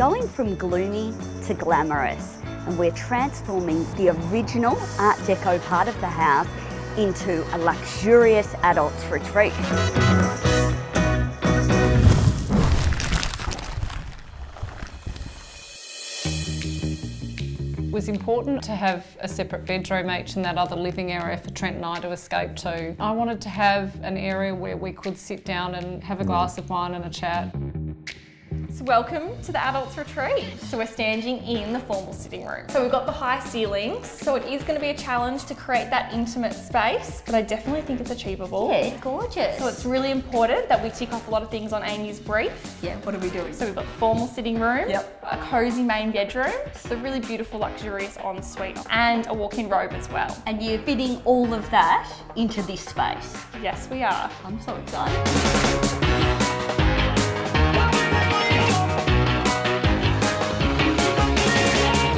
going from gloomy to glamorous, and we're transforming the original Art Deco part of the house into a luxurious adults retreat. It was important to have a separate bedroom each and that other living area for Trent and I to escape to. I wanted to have an area where we could sit down and have a glass of wine and a chat. So welcome to the Adults Retreat. So we're standing in the formal sitting room. So we've got the high ceilings, so it is going to be a challenge to create that intimate space, but I definitely think it's achievable. Yeah, it's gorgeous. So it's really important that we tick off a lot of things on Amy's brief. Yeah, what are we doing? So we've got the formal sitting room, Yep. a cosy main bedroom, the really beautiful luxurious ensuite, and a walk-in robe as well. And you're fitting all of that into this space. Yes, we are. I'm so excited.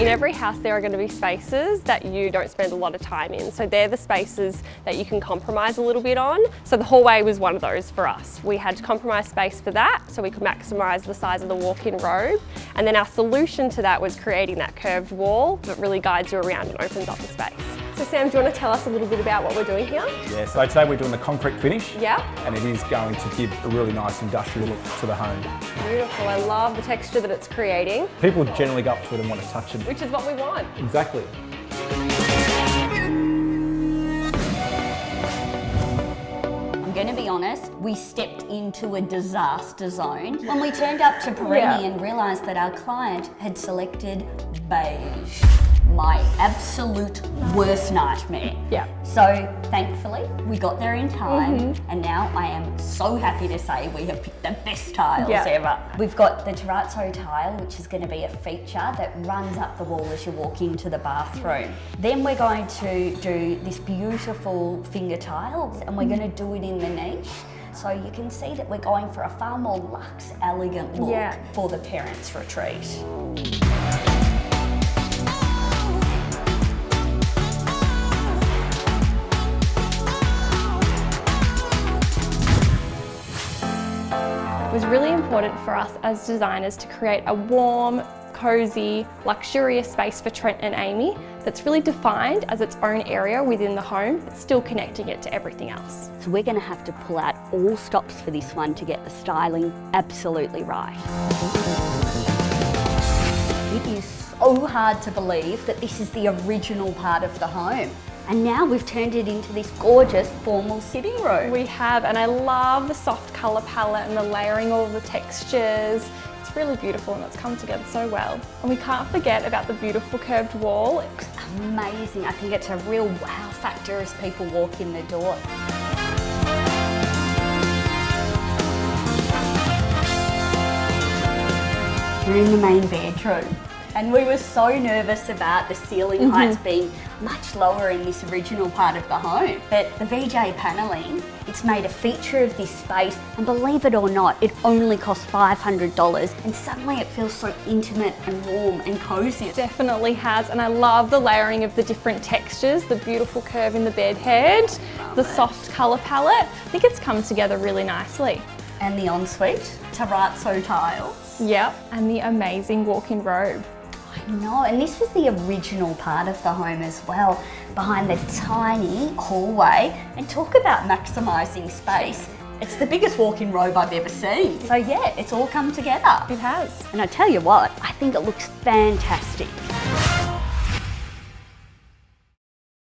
In every house there are going to be spaces that you don't spend a lot of time in. So they're the spaces that you can compromise a little bit on. So the hallway was one of those for us. We had to compromise space for that so we could maximise the size of the walk-in robe. And then our solution to that was creating that curved wall that really guides you around and opens up the space. So Sam, do you want to tell us a little bit about what we're doing here? Yeah, so today we're doing the concrete finish. Yeah. And it is going to give a really nice industrial look to the home. Beautiful. I love the texture that it's creating. People generally go up to it and want to touch it. Which is what we want. Exactly. I'm going to be honest, we stepped into a disaster zone when we turned up to Perini and realised that our client had selected beige. My absolute worst nightmare. Yeah. So thankfully we got there in time, and now I am so happy to say we have picked the best tiles ever. We've got the terrazzo tile, which is going to be a feature that runs up the wall as you walk into the bathroom. Then we're going to do this beautiful finger tiles, and we're going to do it in the niche. So you can see that we're going for a far more luxe, elegant look for the parents' retreat. It was really important for us as designers to create a warm, cosy, luxurious space for Trent and Amy that's really defined as its own area within the home, but still connecting it to everything else. So we're going to have to pull out all stops for this one to get the styling absolutely right. It is so hard to believe that this is the original part of the home. And now we've turned it into this gorgeous formal sitting room. We have, and I love the soft colour palette and the layering, all the textures. It's really beautiful and it's come together so well. And we can't forget about the beautiful curved wall. It's amazing. I think it's a real wow factor as people walk in the door. We're in the main bedroom. And we were so nervous about the ceiling heights being much lower in this original part of the home. But the VJ panelling, it's made a feature of this space, and believe it or not, it only cost $500, and suddenly it feels so intimate and warm and cozy. Definitely has, and I love the layering of the different textures, the beautiful curve in the bed head, the soft colour palette. I think it's come together really nicely. And the ensuite, terrazzo tiles. Yep, and the amazing walk-in robe. I know, and this was the original part of the home as well, behind the tiny hallway. And talk about maximising space. It's the biggest walk-in robe I've ever seen. So yeah, it's all come together. It has. And I tell you what, I think it looks fantastic.